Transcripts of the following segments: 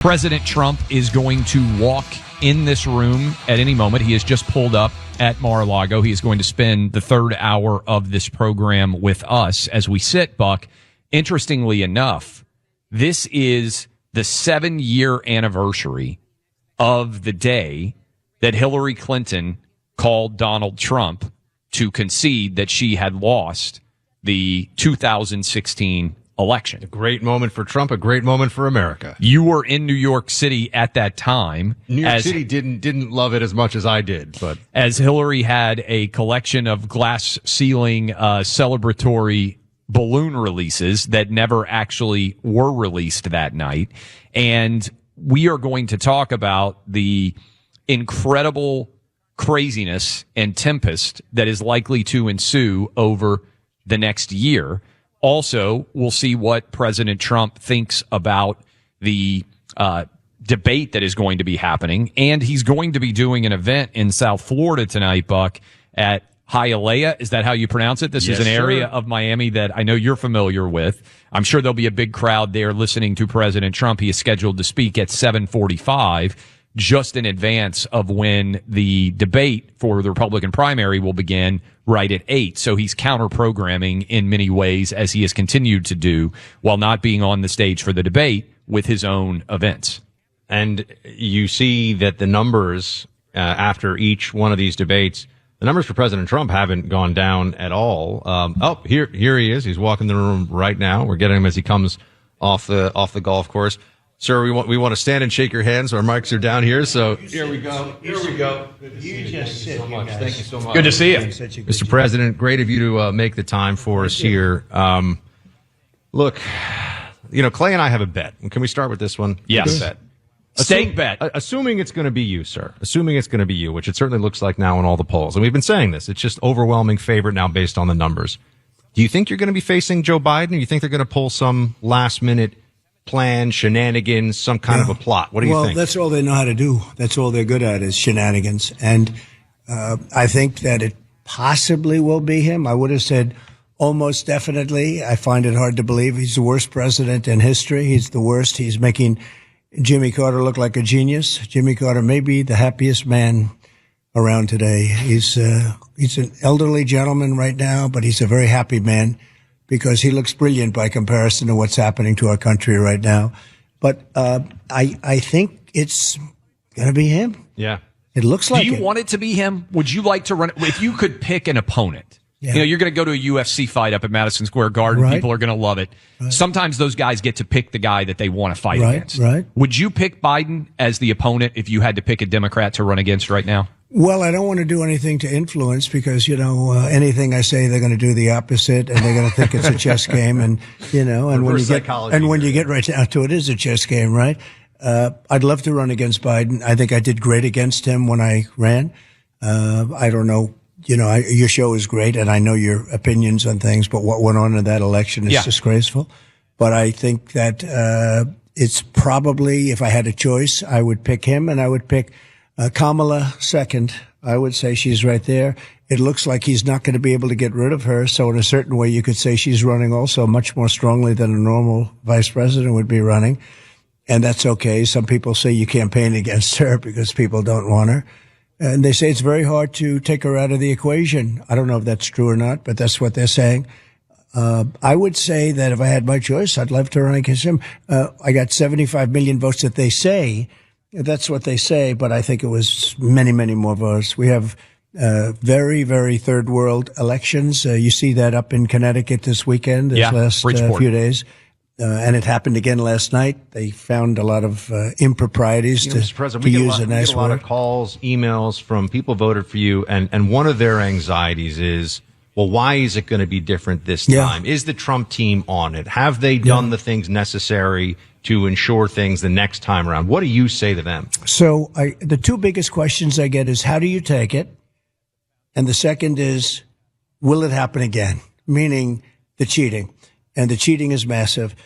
President Trump is going to walk in this room at any moment. He has just pulled up at Mar-a-Lago. He is going to spend the third hour of this program with us as we sit, Buck. Interestingly enough, this is the 7-year anniversary of the day that Hillary Clinton called Donald Trump to concede that she had lost the 2016 election. A great moment for Trump, a great moment for America. You were in New York City at that time. New York City didn't love it as much as I did, but as Hillary had a collection of glass ceiling celebratory balloon releases that never actually were released that night. And we are going to talk about the incredible craziness and tempest that is likely to ensue over the next year. Also, we'll see what President Trump thinks about the debate that is going to be happening. And he's going to be doing an event in South Florida tonight, Buck, at Hialeah. Is that how you pronounce it? This is an area of Miami that I know you're familiar with. I'm sure there'll be a big crowd there listening to President Trump. He is scheduled to speak at 7:45, just in advance of when the debate for the Republican primary will begin right at 8. So he's counter-programming in many ways, as he has continued to do, while not being on the stage for the debate with his own events. And you see that the numbers after each one of these debates, the numbers for President Trump haven't gone down at all. Here he is. He's walking the room right now. We're getting him as he comes off the golf course. Sir, we want to stand and shake your hands. Our mics are down here, so here we go. Here we go. You just sit, you guys. Thank you so much. Good to see you, Mr. President. Great of you to make the time for us here. Look, Clay and I have a bet. Can we start with this one? Yes. Bet. Stake bet. Assuming it's going to be you, sir. Assuming it's going to be you, which it certainly looks like now in all the polls. And we've been saying this. It's just overwhelming favorite now based on the numbers. Do you think you're going to be facing Joe Biden, or do you think they're going to pull some last-minute plan, shenanigans, some kind of a plot? What do you think? Well, that's all they know how to do. That's all they're good at is shenanigans. And I think that it possibly will be him. I would have said almost definitely. I find it hard to believe. He's the worst president in history. He's the worst. He's making Jimmy Carter look like a genius. Jimmy Carter may be the happiest man around today. He's an elderly gentleman right now, but he's a very happy man, because he looks brilliant by comparison to what's happening to our country right now. But I think it's going to be him. Yeah. It looks like it. Do you want it to be him? Would you like to run? If you could pick an opponent, you're going to go to a UFC fight up at Madison Square Garden. Right. People are going to love it. Right. Sometimes those guys get to pick the guy that they want to fight against. Right. Would you pick Biden as the opponent if you had to pick a Democrat to run against right now? Well, I don't want to do anything to influence, because, anything I say, they're going to do the opposite, and they're going to think it's a chess game. And, and when you get right down to it, is a chess game, right? I'd love to run against Biden. I think I did great against him when I ran. I don't know. Your show is great, and I know your opinions on things, but what went on in that election is disgraceful. But I think that it's probably, if I had a choice, I would pick him, and I would pick Kamala second. I would say she's right there. It looks like he's not going to be able to get rid of her. So in a certain way, you could say she's running also much more strongly than a normal vice president would be running. And that's okay. Some people say you campaign against her because people don't want her. And they say it's very hard to take her out of the equation. I don't know if that's true or not, but that's what they're saying. I would say that if I had my choice, I'd love to run against him. I got 75 million votes that they say. That's what they say, but I think it was many, many more votes. We have very, very third world elections. You see that up in Connecticut this weekend, this last few days. And it happened again last night. They found a lot of improprieties to use a nice word. We get a lot of calls, emails from people voted for you, and one of their anxieties is, well, why is it going to be different this time? Is the Trump team on it? Have they done the things necessary to ensure things the next time around? What do you say to them? So the two biggest questions I get is, how do you take it? And the second is, will it happen again? Meaning the cheating. And the cheating is massive.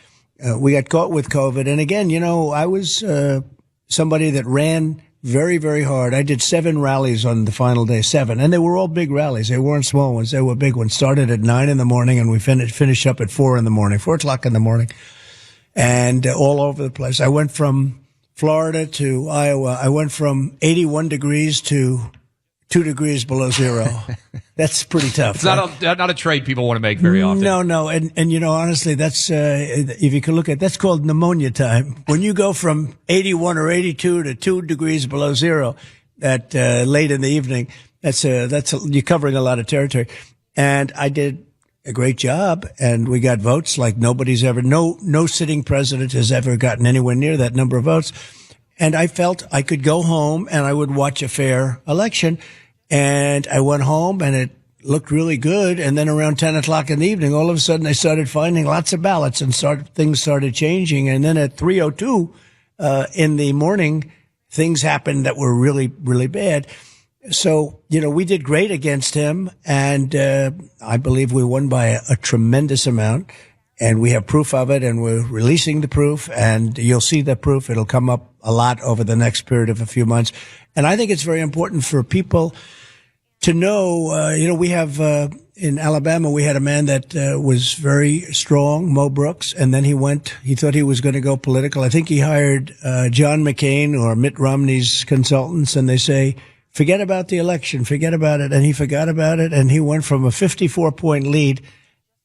We got caught with COVID. And again, I was somebody that ran very, very hard. I did 7 rallies on the final day, 7. And they were all big rallies. They weren't small ones. They were big ones. Started at 9 in the morning, and we finished up at 4 o'clock in the morning. And all over the place. I went from Florida to Iowa, I went from 81 degrees to 2 degrees below zero. That's pretty tough. It's not a trade people want to make very often. No. And you know, honestly, that's, if you can look at, that's called pneumonia time. When you go from 81 or 82 to 2 degrees below zero at, late in the evening, you're covering a lot of territory. And I did a great job, and we got votes like nobody's ever, no sitting president has ever gotten anywhere near that number of votes. And I felt I could go home and I would watch a fair election. And I went home and it looked really good. And then around 10 o'clock in the evening, all of a sudden I started finding lots of ballots and things started changing. And then at 3:02, in the morning, things happened that were really, really bad. So, you know, we did great against him. And, I believe we won by a tremendous amount. And we have proof of it, and we're releasing the proof, and you'll see the proof. It'll come up a lot over the next period of a few months. And I think it's very important for people to know, you know, we have, in Alabama, we had a man that, was very strong, Mo Brooks, and then he thought he was going to go political. I think he hired, John McCain or Mitt Romney's consultants, and they say, forget about the election, forget about it. And he forgot about it, and he went from a 54-point lead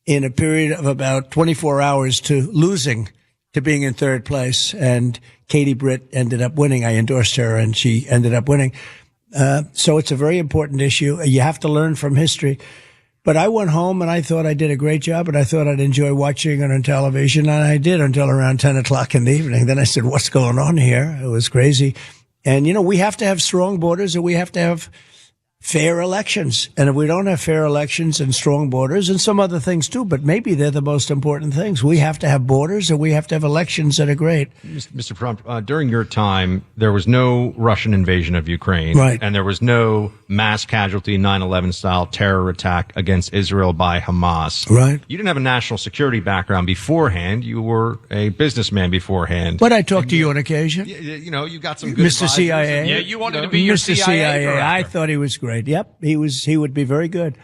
in a period of about 24 hours to losing, to being in third place. And Katie Britt ended up winning. I endorsed her and she ended up winning. So it's a very important issue. You have to learn from history. But I went home and I thought I did a great job, and I thought I'd enjoy watching it on television. And I did until around 10 o'clock in the evening. Then I said, what's going on here? It was crazy. And, you know, we have to have strong borders, and we have to have fair elections. And if we don't have fair elections and strong borders, and some other things too, but maybe they're the most important things. We have to have borders, and we have to have elections that are great. Mr. Trump, during your time, there was no Russian invasion of Ukraine. Right. And there was no mass casualty 9/11 style terror attack against Israel by Hamas. Right. You didn't have a national security background beforehand. You were a businessman beforehand. But I talked to you on occasion. You know, you got some good Mr. CIA. Yeah, you wanted to be your Mr. CIA director. I thought he was great. Yep, he would be very good.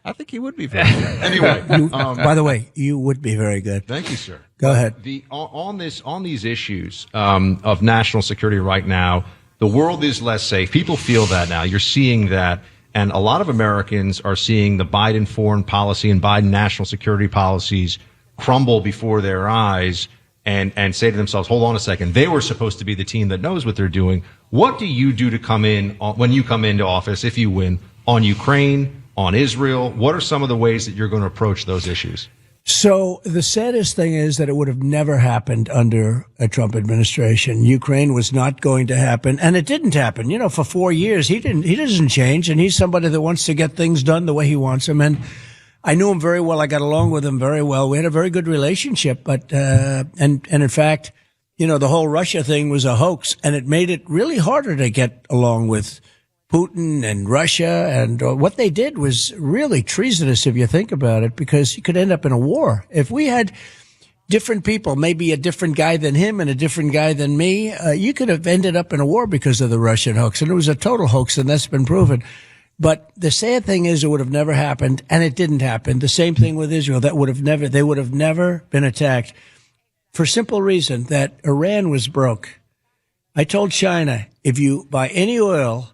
I think he would be very good. Anyway, by the way, you would be very good. Thank you, sir. Go ahead. On these issues of national security right now, the world is less safe. People feel that now. You're seeing that, and a lot of Americans are seeing the Biden foreign policy and Biden national security policies crumble before their eyes. And say to themselves, hold on a second, they were supposed to be the team that knows what they're doing. What do you do to come in when you come into office, if you win, on Ukraine, on Israel? What are some of the ways that you're going to approach those issues? So the saddest thing is that it would have never happened under a Trump administration. Ukraine was not going to happen, and it didn't happen. You know, for 4 years, he doesn't change, and he's somebody that wants to get things done the way he wants them. And I knew him very well. I got along with him very well. We had a very good relationship, but, and in fact, you know, the whole Russia thing was a hoax, and it made it really harder to get along with Putin and Russia. And what they did was really treasonous if you think about it, because you could end up in a war. If we had different people, maybe a different guy than him and a different guy than me, you could have ended up in a war because of the Russian hoax. And it was a total hoax, and that's been proven. But the sad thing is it would have never happened, and it didn't happen. The same thing with Israel. They would have never been attacked, for simple reason that Iran was broke. I told China, if you buy any oil,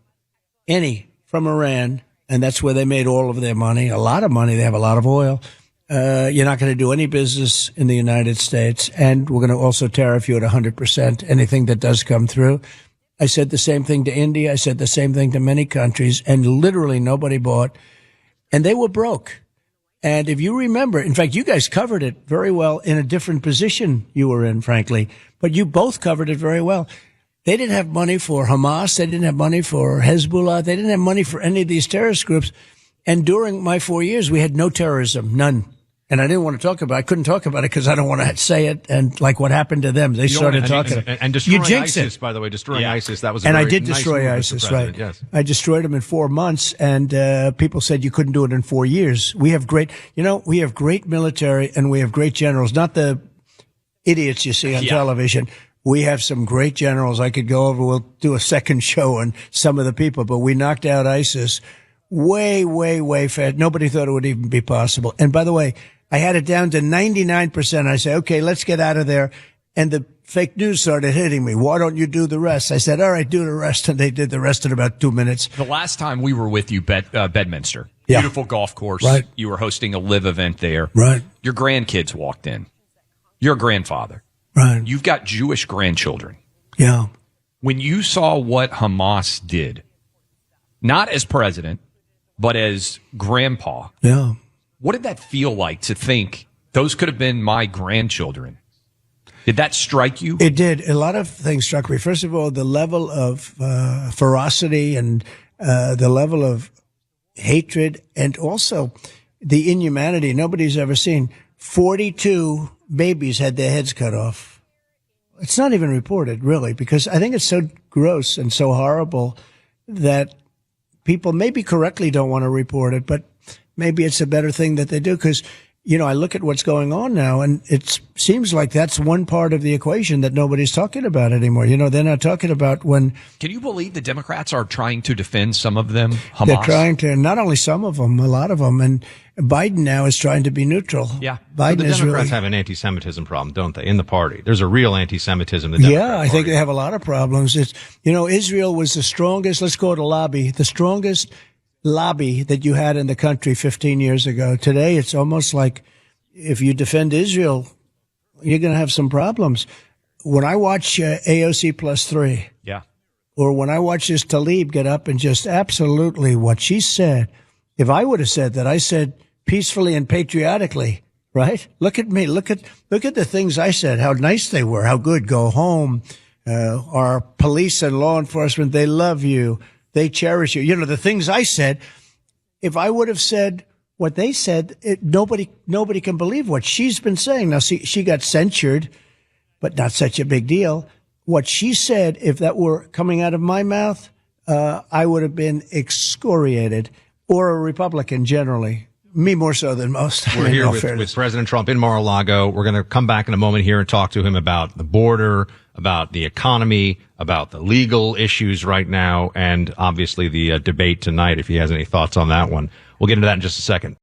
from Iran, and that's where they made all of their money, a lot of money, they have a lot of oil, you're not going to do any business in the United States, and we're going to also tariff you at 100%, anything that does come through. I said the same thing to India. I said the same thing to many countries, and literally nobody bought, and they were broke. And if you remember, in fact, you guys covered it very well in a different position you were in, frankly, but you both covered it very well. They didn't have money for Hamas. They didn't have money for Hezbollah. They didn't have money for any of these terrorist groups. And during my 4 years, we had no terrorism, none. And I didn't want to talk about it. I couldn't talk about it because I don't want to say it. And like what happened to them, they started talking. And destroying ISIS, by the way, destroying ISIS, that was a and very I did nice destroy move, ISIS, right? Yes. I destroyed them in 4 months, and people said you couldn't do it in 4 years. We have great military, and we have great generals, not the idiots you see on television. We have some great generals. I could go over, we'll do a second show on some of the people, but we knocked out ISIS way, way, way fast. Nobody thought it would even be possible. And by the way, I had it down to 99%. I say, okay, let's get out of there. And the fake news started hitting me. Why don't you do the rest? I said, all right, do the rest. And they did the rest in about 2 minutes. The last time we were with you, Bedminster. Yeah. Beautiful golf course. Right. You were hosting a live event there. Right. Your grandkids walked in. Your grandfather. Right. You've got Jewish grandchildren. Yeah. When you saw what Hamas did, not as president, but as grandpa, Yeah. what did that feel like to think those could have been my grandchildren? Did that strike you? It did. A lot of things struck me. First of all, the level of ferocity and the level of hatred, and also the inhumanity nobody's ever seen. 42 babies had their heads cut off. It's not even reported, really, because I think it's so gross and so horrible that people maybe correctly don't want to report it, but maybe it's a better thing that they do, because I look at what's going on now, and it seems like that's one part of the equation that nobody's talking about anymore. They're not talking about when... Can you believe the Democrats are trying to defend some of them, Hamas? They're trying to, not only some of them, a lot of them. And Biden now is trying to be neutral. Yeah. Biden the Democrats have an anti-Semitism problem, don't they, in the party? There's a real anti-Semitism in the Democrat Party. I think they have a lot of problems. It's, Israel was the strongest, let's call it a lobby, the strongest lobby that you had in the country 15 years ago. Today, it's almost like if you defend Israel, you're going to have some problems. When I watch AOC +3, yeah, or when I watch this Tlaib get up and just absolutely what she said, if I would have said that, I said peacefully and patriotically, right? Look at me. Look at the things I said, how nice they were, how good, go home. Our police and law enforcement, they love you. They cherish you. The things I said, if I would have said what they said, nobody can believe what she's been saying. Now, see, she got censured, but not such a big deal. What she said, if that were coming out of my mouth, I would have been excoriated, or a Republican generally. Me more so than most. We're here with President Trump in Mar-a-Lago. We're going to come back in a moment here and talk to him about the border, about the economy, about the legal issues right now, and obviously the debate tonight, if he has any thoughts on that one. We'll get into that in just a second.